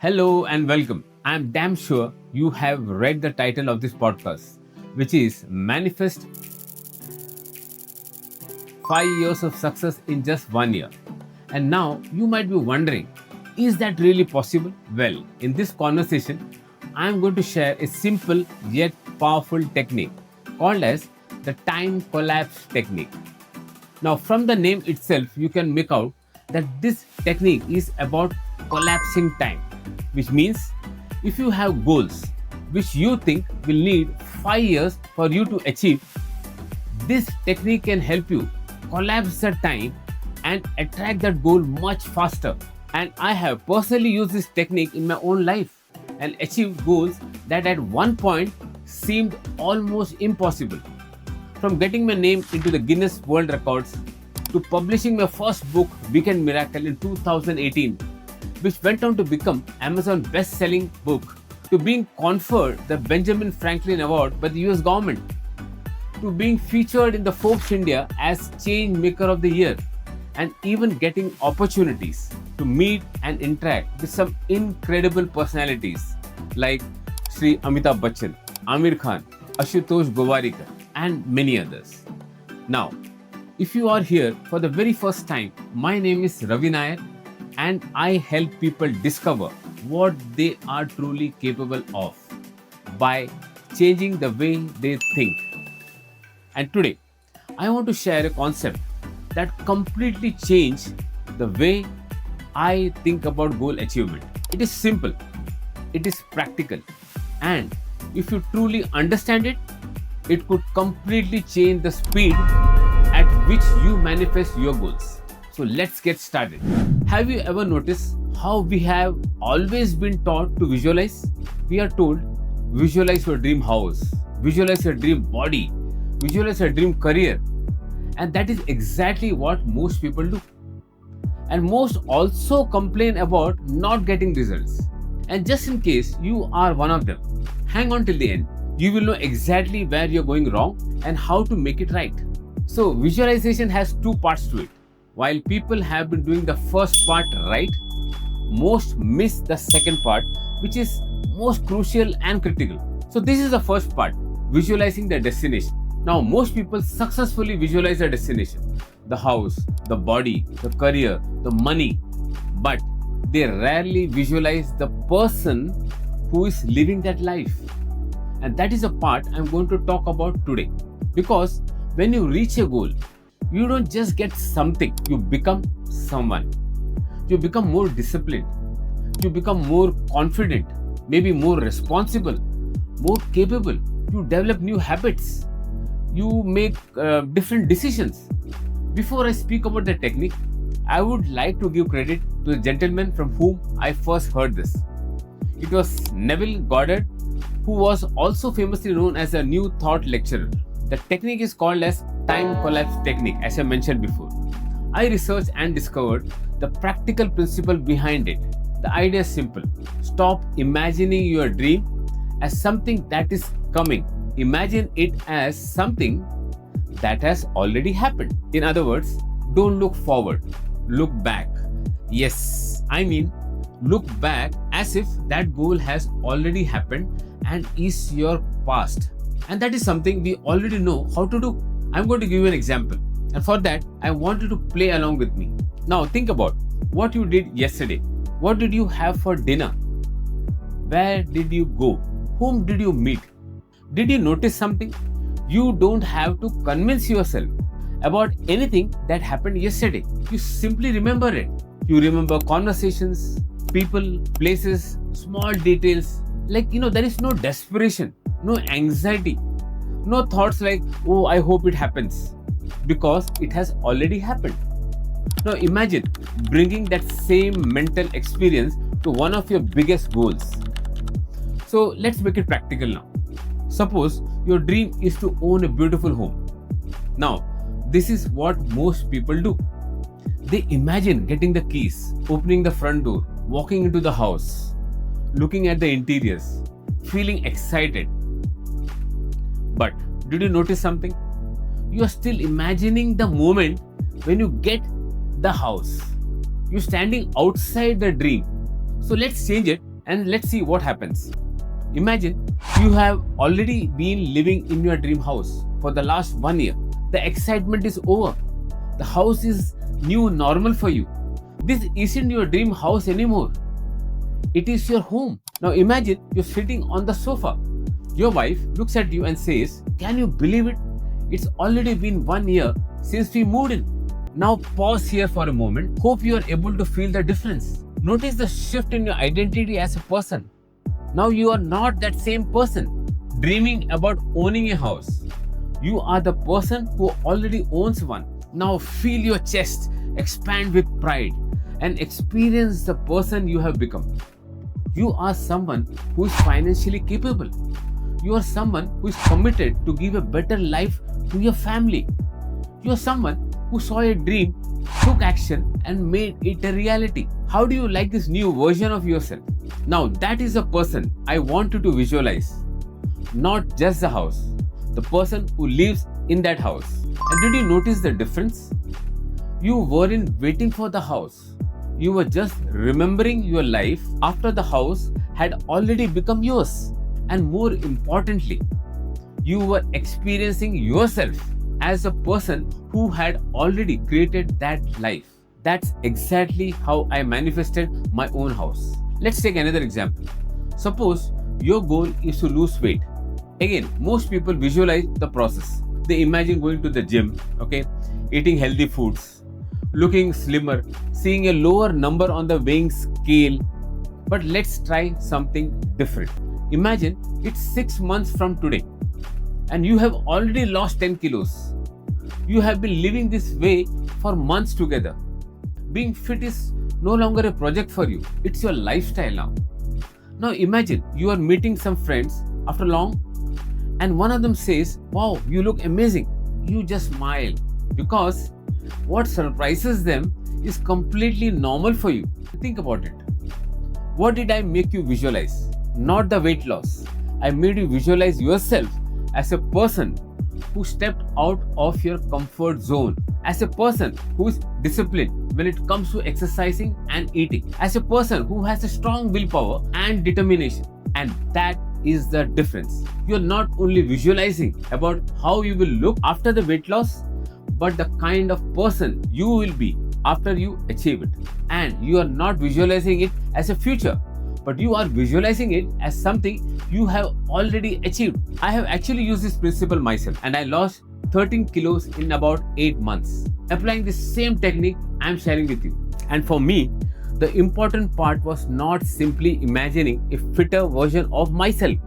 Hello and welcome. I'm damn sure you have read the title of this podcast, which is Manifest 5 Years of Success in Just 1 Year. And now you might be wondering, is that really possible? Well, in this conversation, I'm going to share a simple yet powerful technique called as the time collapse technique. Now, from the name itself, you can make out that this technique is about collapsing time, which means if you have goals which you think will need 5 years for you to achieve, this technique can help you collapse the time and attract that goal much faster. And I have personally used this technique in my own life and achieved goals that at one point seemed almost impossible. From getting my name into the Guinness World Records to publishing my first book, Weekend Miracle, in 2018, which went on to become Amazon best-selling book, to being conferred the Benjamin Franklin Award by the US government, to being featured in the Forbes India as Change Maker of the Year, and even getting opportunities to meet and interact with some incredible personalities like Sri Amitabh Bachchan, Amir Khan, Ashutosh Gowarikar, and many others. Now, if you are here for the very first time, my name is Ravi Nair, and I help people discover what they are truly capable of by changing the way they think. And today, I want to share a concept that completely changed the way I think about goal achievement. It is simple, it is practical, and if you truly understand it, it could completely change the speed at which you manifest your goals. So let's get started. Have you ever noticed how we have always been taught to visualize? We are told, visualize your dream house, visualize your dream body, visualize your dream career. And that is exactly what most people do. And most also complain about not getting results. And just in case you are one of them, hang on till the end. You will know exactly where you're going wrong and how to make it right. So visualization has two parts to it. While people have been doing the first part right, most miss the second part, which is most crucial and critical. So this is the first part, visualizing the destination. Now most people successfully visualize the destination, the house, the body, the career, the money, but they rarely visualize the person who is living that life. And that is a part I'm going to talk about today. Because when you reach a goal, you don't just get something, you become someone. You become more disciplined. You become more confident, maybe more responsible, more capable. You develop new habits. You make different decisions. Before I speak about the technique, I would like to give credit to the gentleman from whom I first heard this. It was Neville Goddard, who was also famously known as a New Thought lecturer. The technique is called as time collapse technique, as I mentioned before. I researched and discovered the practical principle behind it. The idea is simple. Stop imagining your dream as something that is coming. Imagine it as something that has already happened. In other words, don't look forward, look back. Yes, I mean, look back as if that goal has already happened and is your past. And that is something we already know how to do. I'm going to give you an example. And for that, I want you to play along with me. Now think about what you did yesterday. What did you have for dinner? Where did you go? Whom did you meet? Did you notice something? You don't have to convince yourself about anything that happened yesterday. You simply remember it. You remember conversations, people, places, small details. There is no desperation, no anxiety, no thoughts like, oh, I hope it happens, because it has already happened. Now imagine bringing that same mental experience to one of your biggest goals. So let's make it practical now. Suppose your dream is to own a beautiful home. Now, this is what most people do. They imagine getting the keys, opening the front door, walking into the house, looking at the interiors, feeling excited. But did you notice something? You are still imagining the moment when you get the house. You're standing outside the dream. So let's change it And let's see what happens. Imagine you have already been living in your dream house for the last 1 year. The excitement is over. The house is new normal for you. This isn't your dream house anymore. It is your home. Now imagine you're sitting on the sofa. Your wife looks at you and says, "Can you believe it? It's already been 1 year since we moved in." Now pause here for a moment. Hope you are able to feel the difference. Notice the shift in your identity as a person. Now you are not that same person dreaming about owning a house. You are the person who already owns one. Now feel your chest expand with pride and experience the person you have become. You are someone who is financially capable. You are someone who is committed to give a better life to your family. You are someone who saw a dream, took action, and made it a reality. How do you like this new version of yourself? Now that is the person I want you to visualize. Not just the house, the person who lives in that house. And did you notice the difference? You weren't waiting for the house. You were just remembering your life after the house had already become yours. And more importantly, you were experiencing yourself as a person who had already created that life. That's exactly how I manifested my own house. Let's take another example. Suppose your goal is to lose weight. Again, most people visualize the process. They imagine going to the gym, eating healthy foods, looking slimmer, seeing a lower number on the weighing scale. But let's try something different. Imagine it's 6 months from today and you have already lost 10 kilos. You have been living this way for months together. Being fit is no longer a project for you. It's your lifestyle now. Now imagine you are meeting some friends after long and one of them says, "Wow, you look amazing." You just smile because what surprises them is completely normal for you. Think about it. What did I make you visualize? Not the weight loss. I made you visualize yourself as a person who stepped out of your comfort zone, as a person who is disciplined when it comes to exercising and eating, as a person who has a strong willpower and determination. And that is the difference. You're not only visualizing about how you will look after the weight loss, but the kind of person you will be after you achieve it. And you are not visualizing it as a future, but you are visualizing it as something you have already achieved. I have actually used this principle myself and I lost 13 kilos in about 8 months. Applying the same technique I am sharing with you. And for me, the important part was not simply imagining a fitter version of myself.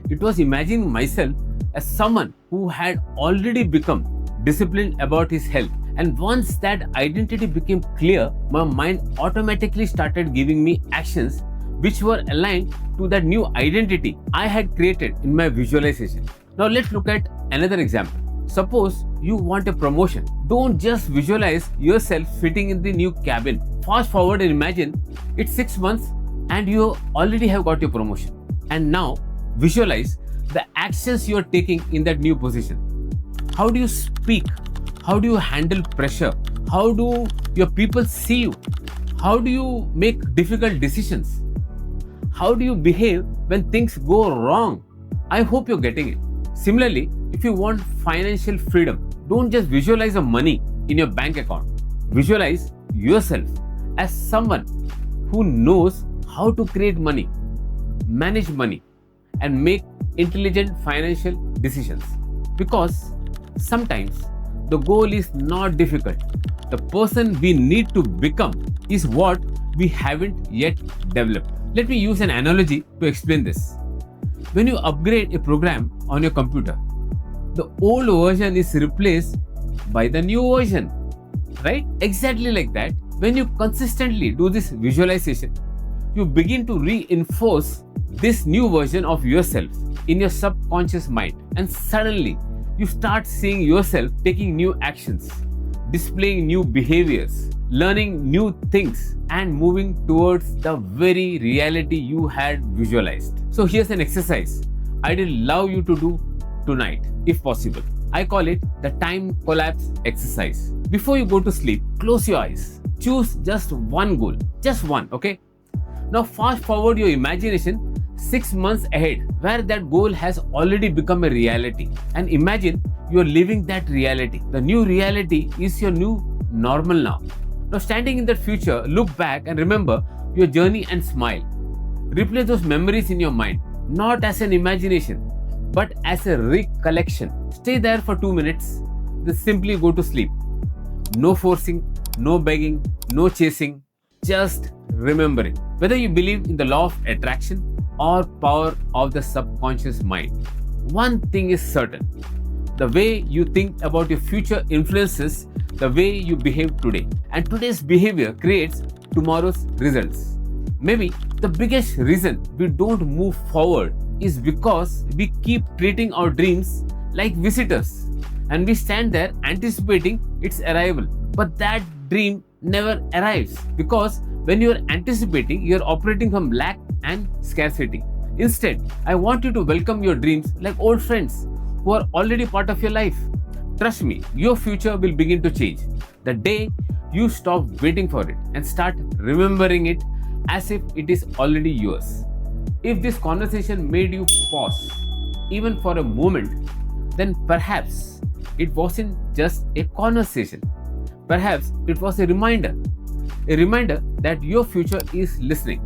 It was imagining myself as someone who had already become disciplined about his health. And once that identity became clear, my mind automatically started giving me actions which were aligned to that new identity I had created in my visualization. Now let's look at another example. Suppose you want a promotion. Don't just visualize yourself fitting in the new cabin. Fast forward and imagine it's 6 months and you already have got your promotion. And now visualize the actions you are taking in that new position. How do you speak? How do you handle pressure? How do your people see you? How do you make difficult decisions? How do you behave when things go wrong? I hope you're getting it. Similarly, if you want financial freedom, don't just visualize the money in your bank account. Visualize yourself as someone who knows how to create money, manage money, and make intelligent financial decisions. Because sometimes the goal is not difficult. The person we need to become is what we haven't yet developed. Let me use an analogy to explain this. When you upgrade a program on your computer, the old version is replaced by the new version, right? Exactly like that. When you consistently do this visualization, you begin to reinforce this new version of yourself in your subconscious mind, and suddenly you start seeing yourself taking new actions, displaying new behaviors, learning new things, and moving towards the very reality you had visualized. So here's an exercise I'd love you to do tonight, if possible. I call it the time collapse exercise. Before you go to sleep, close your eyes. Choose just one goal, just one, okay? Now fast forward your imagination 6 months ahead where that goal has already become a reality, and imagine you are living that reality. The new reality is your new normal now. Now standing in that future, look back and remember your journey and smile. Replay those memories in your mind, not as an imagination, but as a recollection. Stay there for 2 minutes, then simply go to sleep. No forcing, no begging, no chasing, just remembering. Whether you believe in the law of attraction or power of the subconscious mind, one thing is certain. The way you think about your future influences the way you behave today. And today's behavior creates tomorrow's results. Maybe the biggest reason we don't move forward is because we keep treating our dreams like visitors, and we stand there anticipating its arrival. But that dream never arrives, because when you are anticipating, you are operating from lack and scarcity. Instead, I want you to welcome your dreams like old friends who are already part of your life. Trust me, your future will begin to change the day you stop waiting for it and start remembering it as if it is already yours. If this conversation made you pause, even for a moment, then perhaps it wasn't just a conversation. Perhaps it was a reminder that your future is listening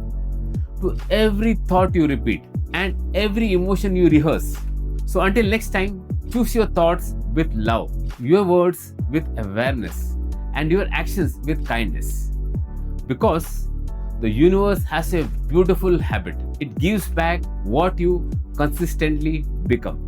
to every thought you repeat and every emotion you rehearse. So until next time, choose your thoughts with love, your words with awareness, and your actions with kindness. Because the universe has a beautiful habit. It gives back what you consistently become.